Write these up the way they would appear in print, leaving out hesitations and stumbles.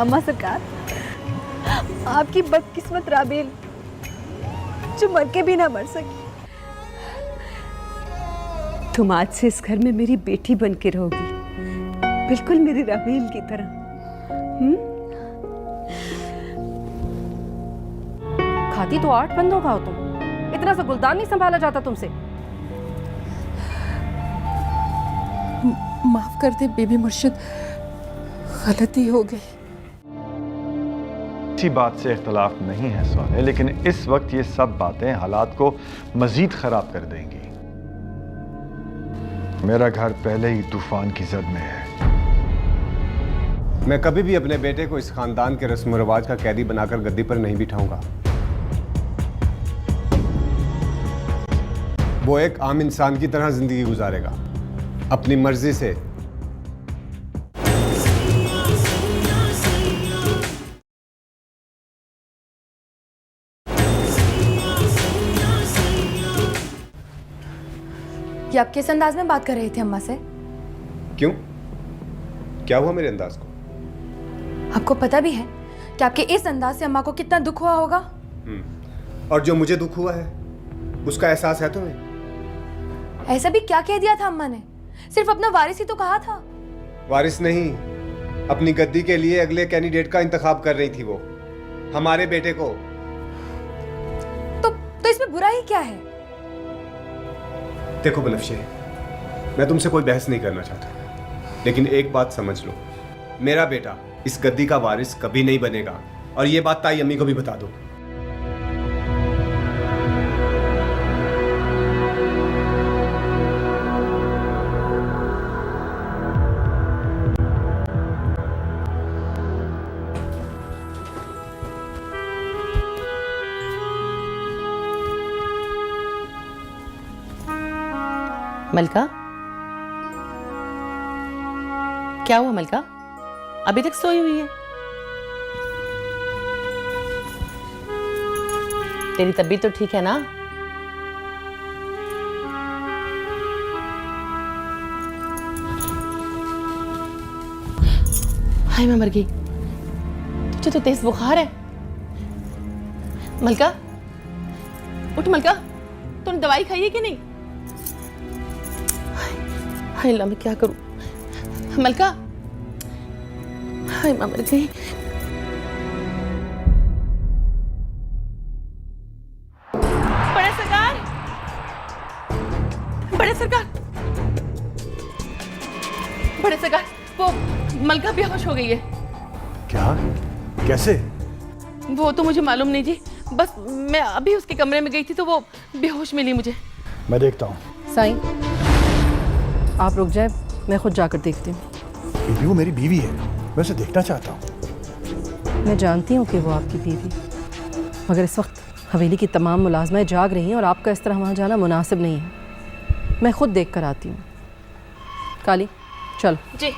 अम्मा सरकार, आपकी बदकिस्मत राबेल जो मर के भी ना मर सकी। तुम आज से इस घर में मेरी बेटी बन के रहोगी, बिल्कुल मेरी राबेल की तरह। खाती तो 8 बंदों का हो तुम, इतना सा गुलदान नहीं संभाला जाता तुमसे। माफ कर दे बीबी मुर्शिद, गलती हो गई। इसी बात से इख्तलाफ नहीं है सोने, लेकिन इस वक्त ये सब बातें हालात को मजीद खराब कर देंगी। मेरा घर पहले ही तूफान की जद में है। मैं कभी भी अपने बेटे को इस खानदान के रस्म रिवाज का कैदी बनाकर गद्दी पर नहीं बिठाऊंगा। वो एक आम इंसान की तरह जिंदगी गुजारेगा, अपनी मर्जी से। ये आप किस अंदाज में बात कर रहे थे अम्मा से? क्यों, क्या हुआ मेरे अंदाज को? आपको पता भी है कि आपके इस अंदाज से अम्मा को कितना दुख हुआ होगा? और जो मुझे दुख हुआ है उसका एहसास है तुम्हें? ऐसा भी क्या कह दिया था अम्मा ने? सिर्फ अपना वारिस ही तो कहा था। वारिस नहीं, अपनी गद्दी के लिए अगले कैंडिडेट का इंतखाब कर रही थी वो, हमारे बेटे को। तो इसमें बुरा ही क्या है? देखो बनफ्शे, मैं तुमसे कोई बहस नहीं करना चाहता, लेकिन एक बात समझ लो, मेरा बेटा इस गद्दी का वारिस कभी नहीं बनेगा, और ये बात ताई अम्मी को भी बता दो। मलका, क्या हुआ मलका? अभी तक सोई हुई है? तेरी तबीयत तो ठीक है ना? हाय मैं मर गई, तुझे तो तेज बुखार है। मलका उठ, मलका तूने दवाई खाई है कि नहीं? हाय अल्लाह, मैं क्या करूं? मलका, हाय मैं मर गई। बड़े सरकार, बड़े सरकार, बड़े सरकार, वो मलका बेहोश हो गई है। क्या? कैसे? वो तो मुझे मालूम नहीं जी, बस मैं अभी उसके कमरे में गई थी तो वो बेहोश मिली मुझे। मैं देखता हूँ। साईं, आप रुक जाए, मैं खुद जाकर देखती हूँ। बीवी, वो मेरी बीवी है, मैं उसे देखना चाहता हूँ। मैं जानती हूँ कि वो आपकी बीवी, मगर इस वक्त हवेली की तमाम मुलाजमाएं जाग रही हैं और आपका इस तरह वहाँ जाना मुनासिब नहीं है। मैं खुद देख कर आती हूँ। काली, चलो। जी।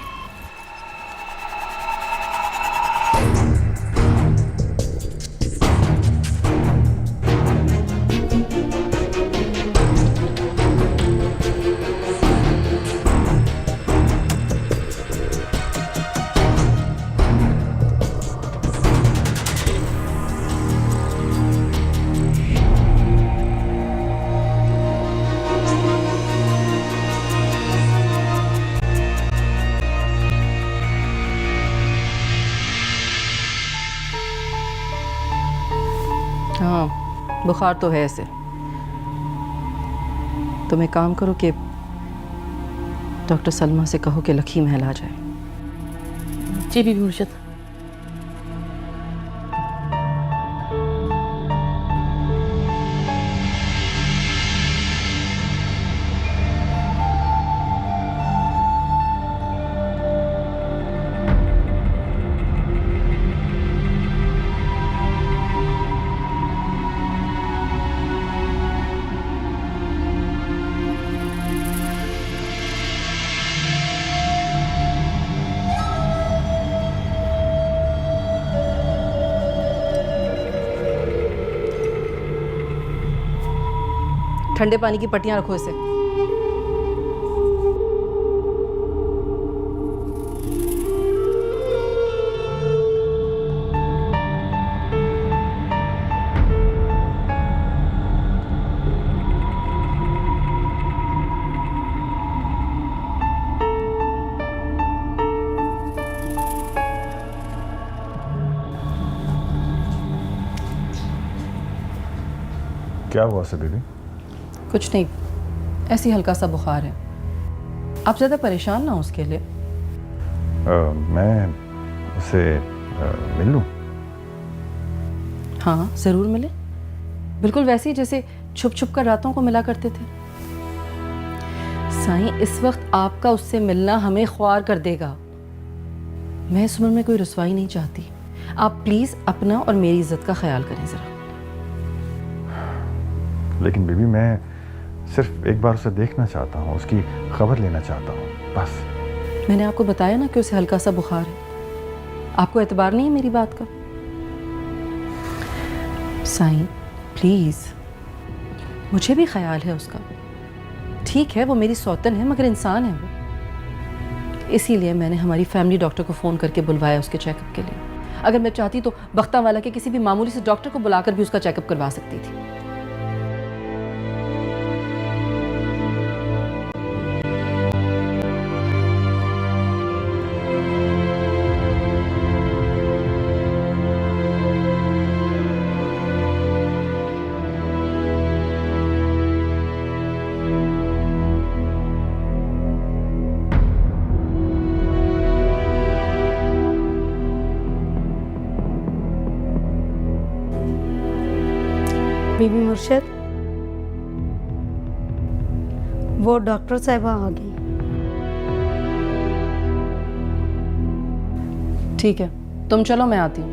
हाँ, बुखार तो है ऐसे। तुम एक काम करो कि डॉक्टर सलमा से कहो कि लखी महल आ जाए। जी बीबी मुर्शिद। ठंडे पानी की पट्टियां रखो इसे। क्या हुआ से बीबी? कुछ नहीं, ऐसी हल्का सा बुखार है। आप ज़्यादा परेशान ना हो उसके लिए। मैं उसे मिल लूँ? हाँ ज़रूर मिले, बिल्कुल वैसे ही जैसे छुप छुप कर रातों को मिला करते थे। साईं, इस वक्त आपका उससे मिलना हमें ख्वार कर देगा। मैं इस उम्र में कोई रुसवाई नहीं चाहती। आप प्लीज़ अपना और मेरी इज्जत का ख्याल करें ज़रा। लेकिन बीबी, मैं सिर्फ एक बार उसे देखना चाहता हूँ, उसकी खबर लेना चाहता हूँ, बस। मैंने आपको बताया ना कि उसे हल्का सा बुखार है। आपको एतबार नहीं है मेरी बात का? साईं प्लीज़, मुझे भी ख्याल है उसका। ठीक है वो मेरी सौतन है, मगर इंसान है वो। इसीलिए मैंने हमारी फैमिली डॉक्टर को फ़ोन करके बुलवाया उसके चेकअप के लिए। अगर मैं चाहती तो बख्तावाला के किसी भी मामूली से डॉक्टर को बुलाकर भी उसका चेकअप करवा सकती थी। बीबी मुर्शद, वो डॉक्टर साहिबा आ गई। ठीक है, तुम चलो, मैं आती हूँ।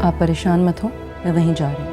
आप परेशान मत हो, मैं वहीं जा रही हूँ।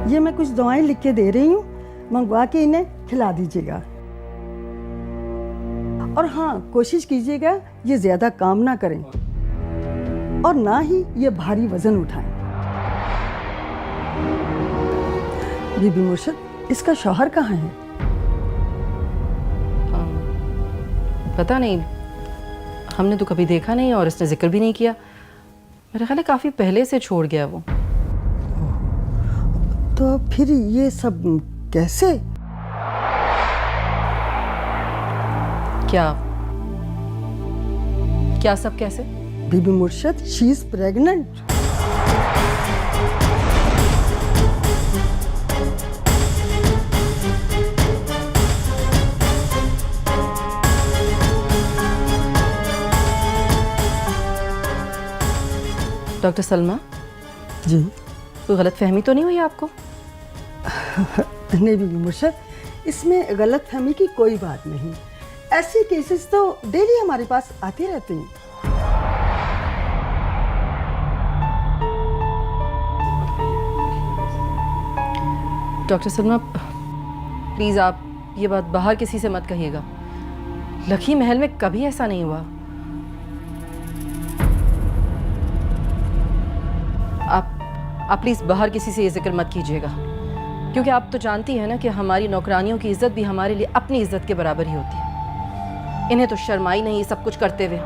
ये मैं कुछ दवाएं लिख के दे रही हूँ, मंगवा के इन्हें खिला दीजिएगा। और हाँ, कोशिश कीजिएगा ये ज़्यादा काम ना करें और ना ही ये भारी वजन उठाएं। बीबी मुर्शद, इसका शौहर कहाँ है? पता नहीं, हमने तो कभी देखा नहीं और इसने जिक्र भी नहीं किया। मेरे ख्याल है काफ़ी पहले से छोड़ गया वो। तो फिर ये सब कैसे? क्या सब कैसे? Bibi Murshad, she is pregnant. Doctor Salma ji? कोई गलत फहमी तो नहीं हुई आपको? नहीं बीबी मुर्शद, इसमें गलत फहमी की कोई बात नहीं। ऐसे केसेस तो डेली हमारे पास आते रहते हैं। डॉक्टर सलमा प्लीज़ आप ये बात बाहर किसी से मत कहिएगा। लखी महल में कभी ऐसा नहीं हुआ। आप प्लीज़ बाहर किसी से ये जिक्र मत कीजिएगा, क्योंकि आप तो जानती हैं ना कि हमारी नौकरानियों की इज्जत भी हमारे लिए अपनी इज्जत के बराबर ही होती है। इन्हें तो शर्म आई नहीं ये सब कुछ करते हुए।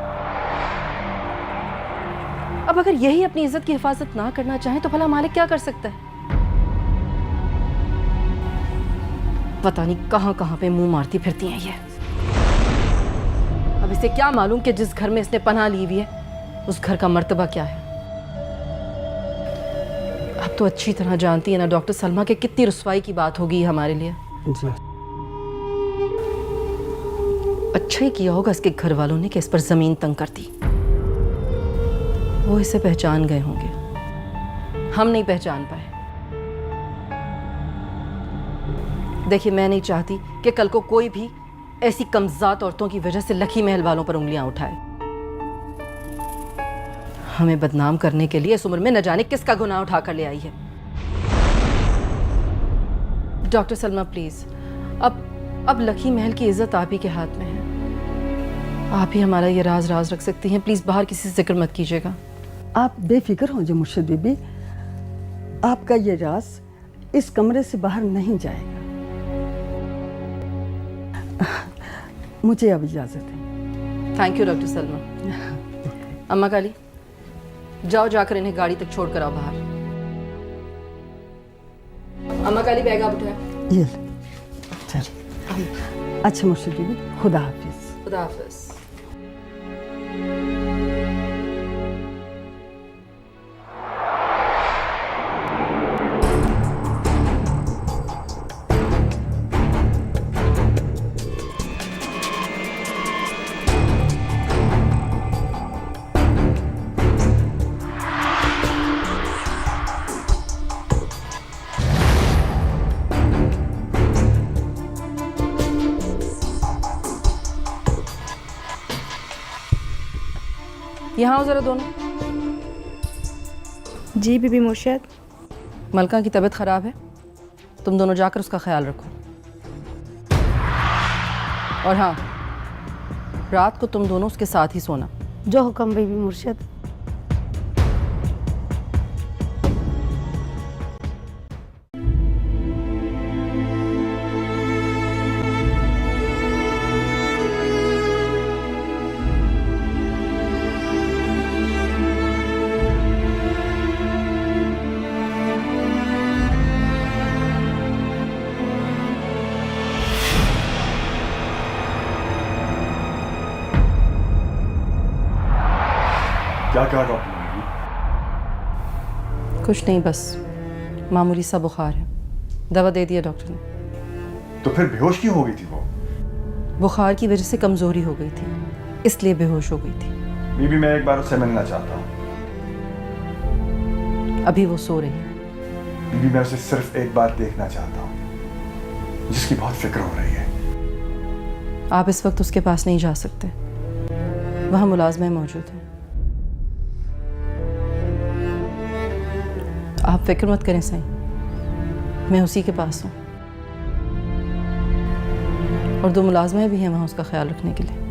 अब अगर यही अपनी इज्जत की हिफाजत ना करना चाहें तो भला मालिक क्या कर सकता है? पता नहीं कहां कहां पे मुंह मारती फिरती हैं ये। अब इसे क्या मालूम कि जिस घर में इसने पनाह ली हुई है उस घर का मर्तबा क्या है। अब तो अच्छी तरह जानती है ना डॉक्टर सलमा के कितनी रुसवाई की बात होगी हमारे लिए। जी अच्छा ही किया होगा इसके घर वालों ने कि इस पर जमीन तंग कर दी। वो इसे पहचान गए होंगे, हम नहीं पहचान पाए। देखिए, मैं नहीं चाहती कि कल को कोई भी ऐसी कमज़ात औरतों की वजह से लखी महल वालों पर उंगलियां उठाए। हमें बदनाम करने के लिए इस उम्र में न जाने किसका गुनाह उठाकर ले आई है। डॉक्टर सलमा प्लीज, अब लखी महल की इज्जत आप ही के हाथ में है। आप ही हमारा ये राज रख सकती हैं। प्लीज बाहर किसी से जिक्र मत कीजिएगा। आप बेफिक्र हो जो मुर्शिद बीबी, आपका ये राज इस कमरे से बाहर नहीं जाएगा। मुझे अब इजाजत है। Thank you doctor Salma. अम्मा काली, जाओ जाकर इन्हें गाड़ी तक छोड़ कर आओ बाहर। अम्मा काली, बैग आप उठाए। ये ले। चल अच्छा मुर्शिद बीबी, खुदा हाफिज। खुदा हाफिज। यहाँ आओ जरा दोनों। जी बीबी मुर्शिद। मलका की तबीयत खराब है, तुम दोनों जाकर उसका ख्याल रखो। और हाँ, रात को तुम दोनों उसके साथ ही सोना। जो हुक्म बीबी मुर्शिद। क्या कहा डॉक्टर ने? कुछ नहीं, बस मामूली सा बुखार है। दवा दे दिया डॉक्टर ने। तो फिर बेहोश क्यों हो गई थी वो? बुखार की वजह से कमजोरी हो गई थी, इसलिए बेहोश हो गई थी। बीबी, मैं एक बार उससे मिलना चाहता हूँ। अभी वो सो रही है। बीबी, मैं उसे सिर्फ एक बार देखना चाहता हूँ, जिसकी बहुत फिक्र हो रही है। आप इस वक्त उसके पास नहीं जा सकते, वहाँ मुलाजमे मौजूद हैं। आप फिक्र मत करें सही, मैं उसी के पास हूँ और 2 मुलाजमे भी हैं वहाँ उसका ख्याल रखने के लिए।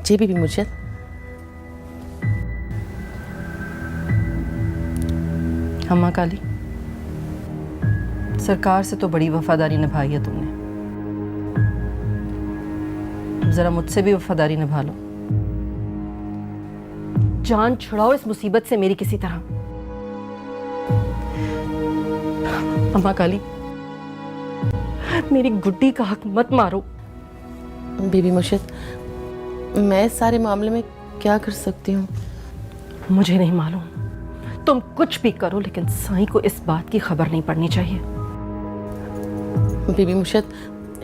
जी बीबी मुर्शिद। अम्मा काली, सरकार से तो बड़ी वफादारी निभाई है तुमने, जरा मुझसे भी वफादारी निभा लो। जान छुड़ाओ इस मुसीबत से मेरी किसी तरह। अम्मा काली, मेरी गुड्डी का हक मत मारो। बीबी मुर्शिद, मैं इस सारे मामले में क्या कर सकती हूँ? मुझे नहीं मालूम, तुम कुछ भी करो लेकिन साईं को इस बात की खबर नहीं पड़नी चाहिए। बीबी मुर्शिद,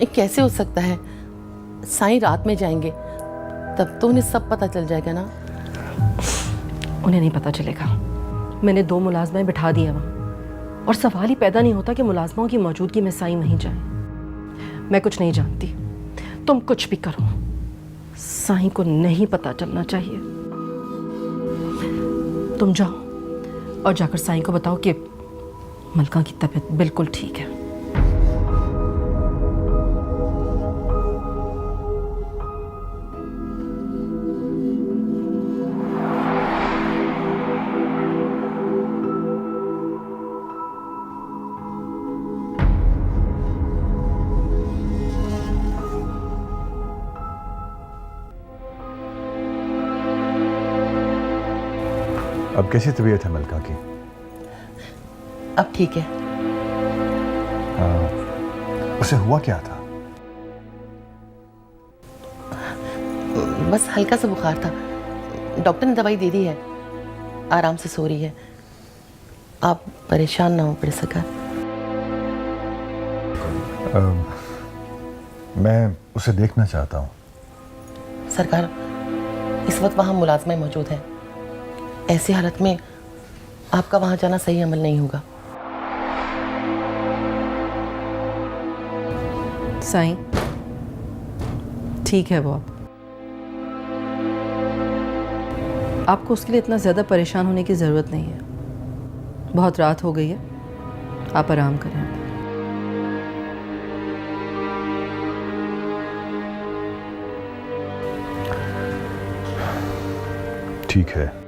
ये कैसे हो सकता है? साईं रात में जाएंगे, तब तो उन्हें सब पता चल जाएगा ना। उन्हें नहीं पता चलेगा। मैंने 2 मुलाजमाएं बिठा दी है वहाँ, और सवाल ही पैदा नहीं होता कि मुलाजमाओं की मौजूदगी में साईं वहीं जाए। मैं कुछ नहीं जानती, तुम कुछ भी करो, साईं को नहीं पता चलना चाहिए। तुम जाओ और जाकर साईं को बताओ कि मलका की तबीयत बिल्कुल ठीक है। अब कैसी तबीयत है मलका की? अब ठीक है। उसे हुआ क्या था? बस हल्का सा बुखार था, डॉक्टर ने दवाई दे दी है, आराम से सो रही है। आप परेशान ना हो पड़े सरकार। मैं उसे देखना चाहता हूँ। सरकार, इस वक्त वहाँ मुलाजमे मौजूद हैं। ऐसी हालत में आपका वहाँ जाना सही अमल नहीं होगा। साईं ठीक है वो, अब आपको उसके लिए इतना ज़्यादा परेशान होने की ज़रूरत नहीं है। बहुत रात हो गई है, आप आराम करें। ठीक है।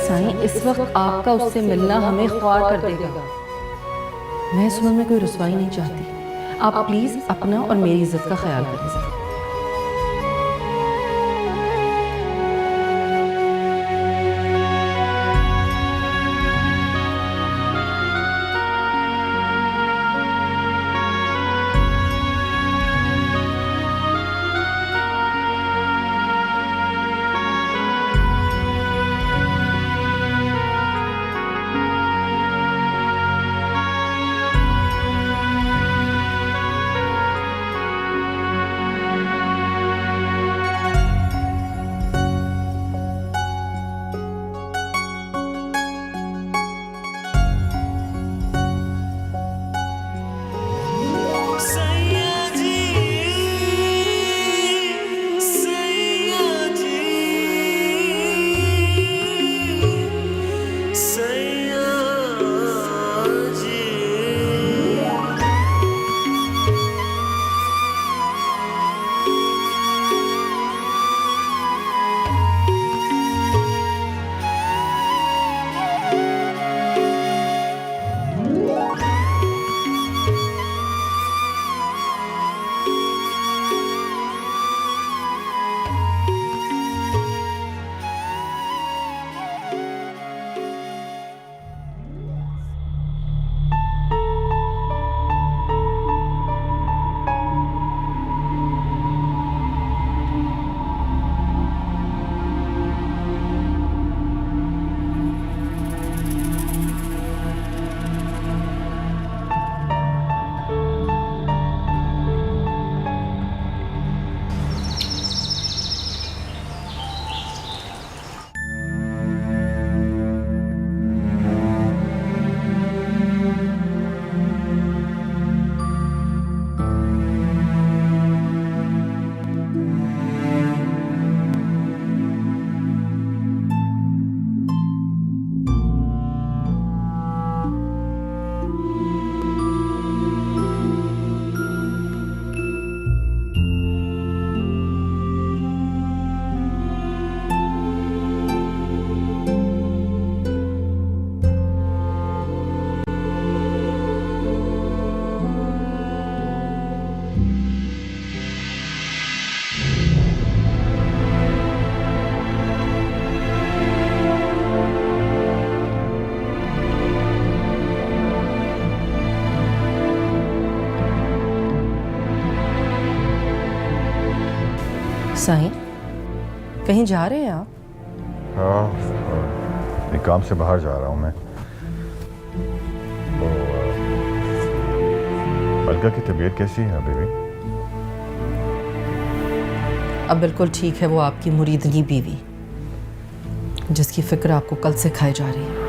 साईं इस वक्त आपका उससे मिलना हमें ख्वार कर देगा। मैं इस उम्र में कोई रुसवाई नहीं चाहती। आप प्लीज़ अपना और मेरी इज्जत का ख्याल करें। साईं, कहीं जा रहे हैं आप? हाँ, एक काम से बाहर जा रहा हूँ मैं। तो अलका की तबीयत कैसी है बीवी? अब बिल्कुल ठीक है। वो आपकी मुरीदनी बीवी जिसकी फिक्र आपको कल से खाई जा रही है।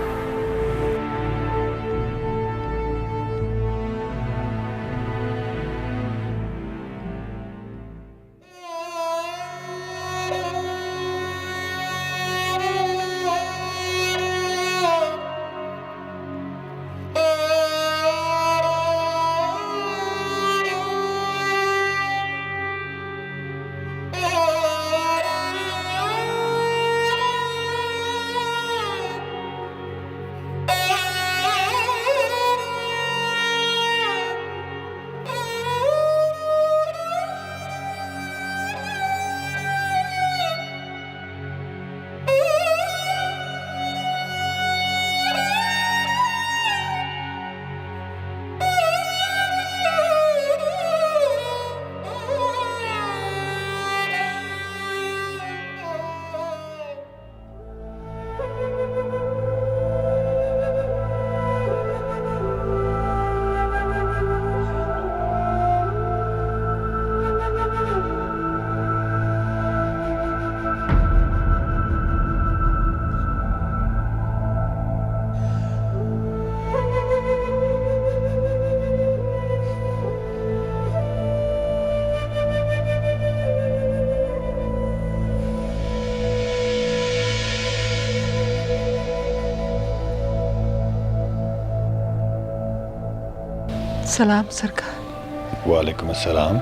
सलाम सरकार। वालेकुम अस्सलाम।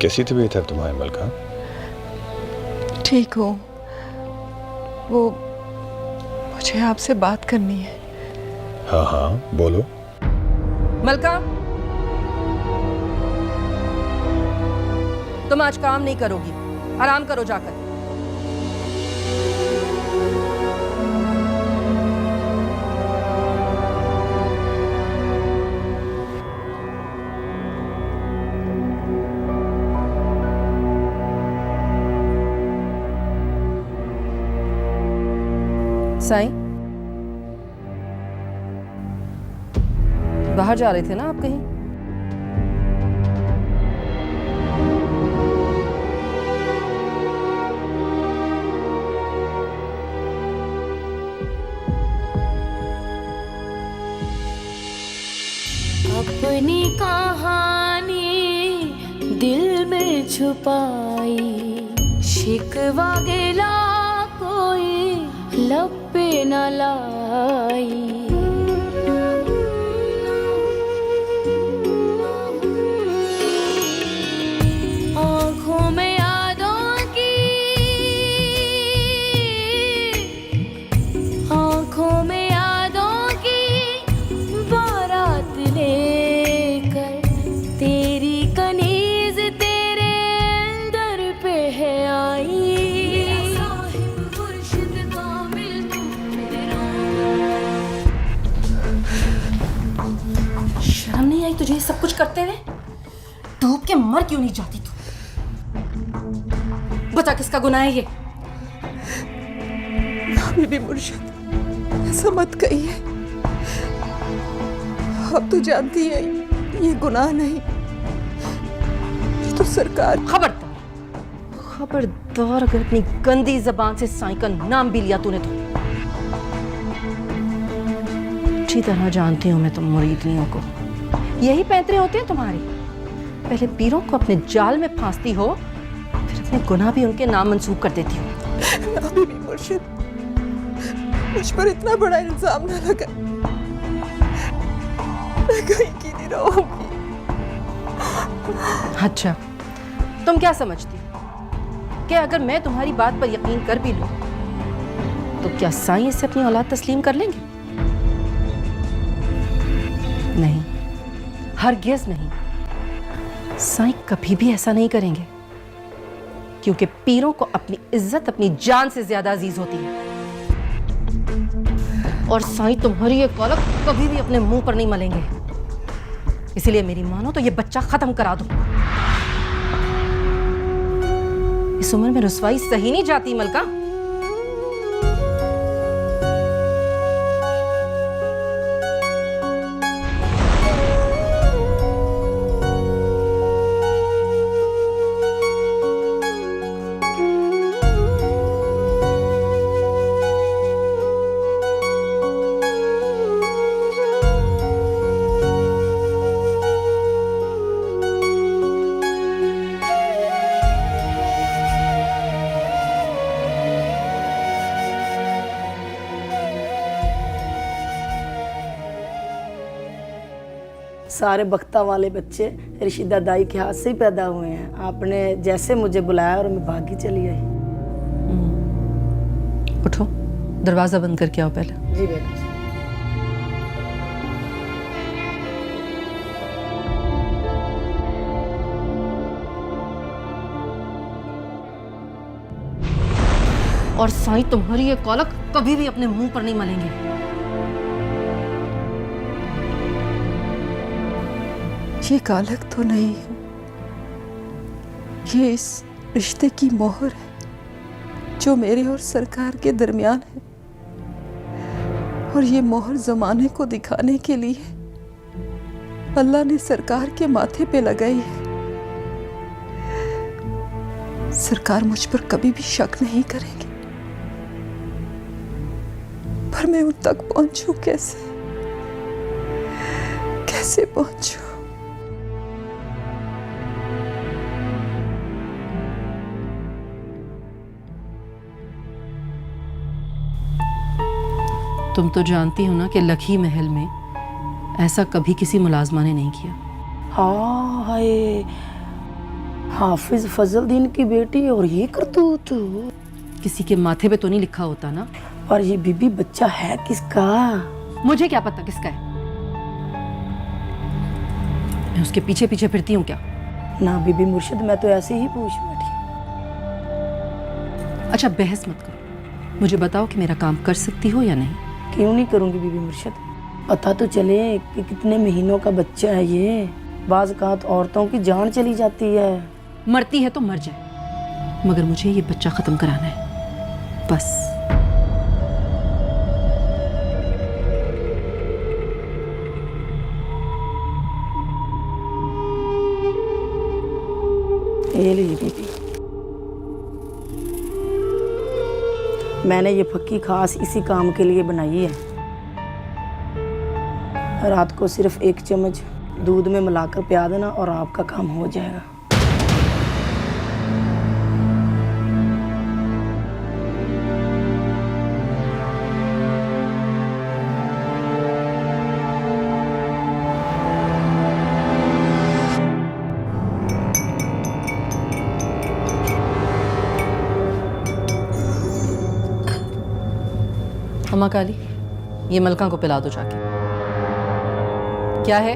कैसी तबीयत है तुम्हारी मलका? ठीक हो? वो मुझे आपसे बात करनी है। हाँ हाँ बोलो। मलका, तुम आज काम नहीं करोगी, आराम करो जाकर। साईं, बाहर जा रहे थे ना आप कहीं? अपनी कहानी दिल में छुपाई, शिकवा गिला कोई लब पे न लाई। आँखों में यादों की, आँखों में यादों की बारात लेकर तेरी कनीज तेरे दर पे है आई। शर्म नहीं आई तुझे ये सब कुछ करते हुए? डूब के मर क्यों नहीं जाती तू? बता किसका गुनाह है ये? ना बीबी मुर्शिद, ऐसा मत कहिए। अब तो जानती है ये गुनाह नहीं, ये तो सरकार। खबरदार, खबरदार अगर अपनी गंदी जबान से साईं का नाम भी लिया तूने तो। अच्छी तरह जानती हूँ मैं तुम मुरीदनियों को, यही पैंतरे होते हैं तुम्हारे। पहले पीरों को अपने जाल में फांसती हो, फिर अपने गुनाह भी उनके नाम मंसूब कर देती हो। ना बीबी मुर्शिद, मुझ पर इतना बड़ा इल्जाम न लगा, मैं कहीं की नहीं रहूंगी। अच्छा, तुम क्या समझती हो कि अगर मैं तुम्हारी बात पर यकीन कर भी लूं तो क्या साईं इससे अपनी औलाद तस्लीम कर लेंगे? नहीं, हरगिज़ नहीं। साईं कभी भी ऐसा नहीं करेंगे, क्योंकि पीरों को अपनी इज्जत अपनी जान से ज्यादा अजीज होती है। और साईं तुम्हारी ये कौलक कभी भी अपने मुंह पर नहीं मलेंगे। इसीलिए मेरी मानो तो ये बच्चा खत्म करा दो। इस उम्र में रुसवाई सही नहीं जाती मलका। सारे बख्ता वाले बच्चे रिशिदा दाई के हाथ से ही पैदा हुए हैं। आपने जैसे मुझे बुलाया और मैं भागी चली आई। उठो, दरवाजा बंद करके आओ पहले। जी बेटा। और साईं तुम्हारी ये कौलक कभी भी अपने मुंह पर नहीं मलेंगे। ये कालक तो नहीं है, ये इस रिश्ते की मोहर है जो मेरे और सरकार के दरमियान है। और ये मोहर जमाने को दिखाने के लिए अल्लाह ने सरकार के माथे पे लगाई है। सरकार मुझ पर कभी भी शक नहीं करेंगे, पर मैं उन तक पहुंचूं कैसे? कैसे पहुंचूं? तुम तो जानती हो ना कि लखी महल में ऐसा कभी किसी मुलाजमा ने नहीं किया। हाँ, हाय, हाफिज फजलदीन की बेटी और ये करतूत। किसी के माथे पे तो नहीं लिखा होता ना। और ये बीबी बच्चा है किसका? मुझे क्या पता किसका है। मैं उसके पीछे पीछे फिरती हूँ क्या? ना बीबी मुर्शिद, मैं तो ऐसे ही पूछ बैठी। अच्छा बहस मत करो, मुझे बताओ कि मेरा काम कर सकती हो या नहीं? क्यों नहीं करूँगी बीबी मुर्शिद, पता तो चले कि कितने महीनों का बच्चा है ये। बाज़ औक़ात औरतों की जान चली जाती है। मरती है तो मर जाए, मगर मुझे ये बच्चा ख़त्म कराना है बस। ये लीजिए बीबी, मैंने ये फक्की खास इसी काम के लिए बनाई है। रात को सिर्फ 1 चम्मच दूध में मिलाकर पिया देना और आपका काम हो जाएगा। अम्मा काली, ये मलका को पिला दो जाके। क्या है?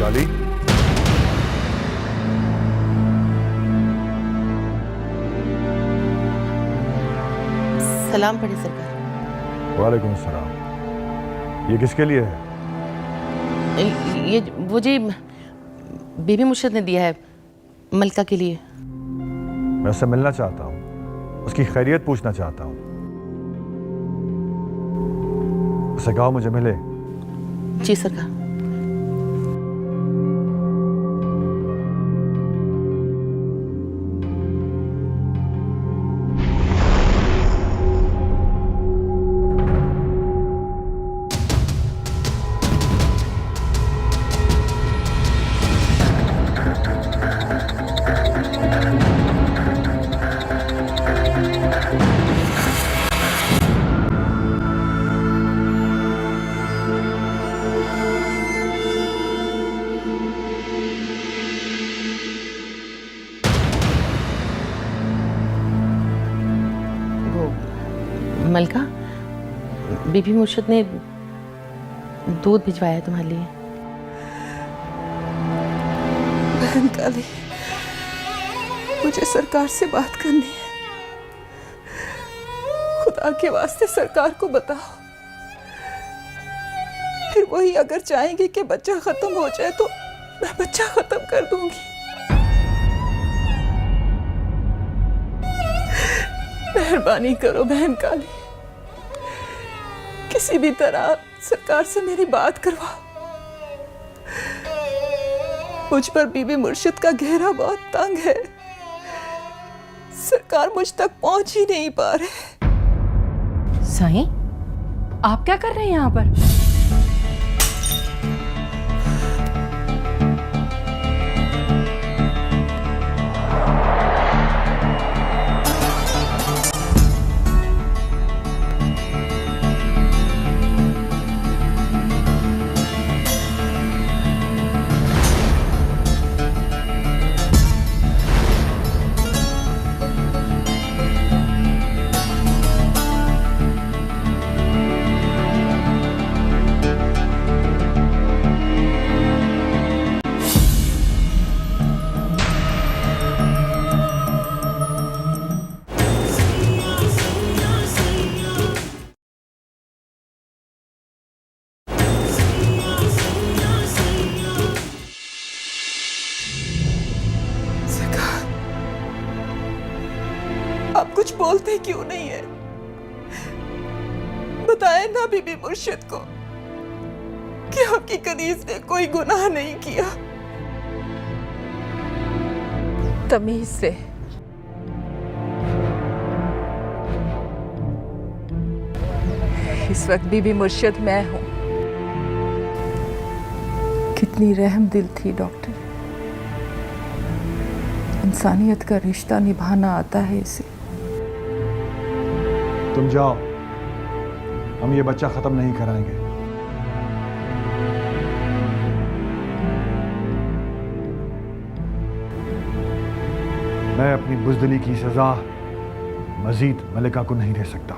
काली, सलाम पढ़े सरकार। वालेकुम सलाम। ये किसके लिए है? ये वो जी बीबी मुर्शिद ने दिया है मलका के लिए। मैं उससे मिलना चाहता हूँ, उसकी खैरियत पूछना चाहता हूँ। उसे कहो मुझे मिले। जी सरकार। मलका, बीबी मुर्शिद ने दूध भिजवाया तुम्हारे लिए। बहन काली, मुझे सरकार से बात करनी है। खुदा के वास्ते सरकार को बताओ, फिर वही अगर चाहेंगे कि बच्चा खत्म हो जाए तो मैं बच्चा खत्म कर दूंगी। मेहरबानी करो बहन काली, किसी भी तरह सरकार से मेरी बात करवाओ। मुझ पर बीबी मुर्शिद का घेरा बहुत तंग है, सरकार मुझ तक पहुंच ही नहीं पा रहे। साईं, आप क्या कर रहे हैं यहाँ पर? आप कुछ बोलते क्यों नहीं है? बताए ना बीबी मुर्शिद को कि आपकी कनीज ने कोई गुनाह नहीं किया। तमीज से इस वक्त बीबी मुर्शिद मैं हूं। कितनी रहम दिल थी डॉक्टर। इंसानियत का रिश्ता निभाना आता है इसे। तुम जाओ, हम ये बच्चा खत्म नहीं कराएंगे। मैं अपनी बुज़दिली की सजा मजीद मलिका को नहीं दे सकता।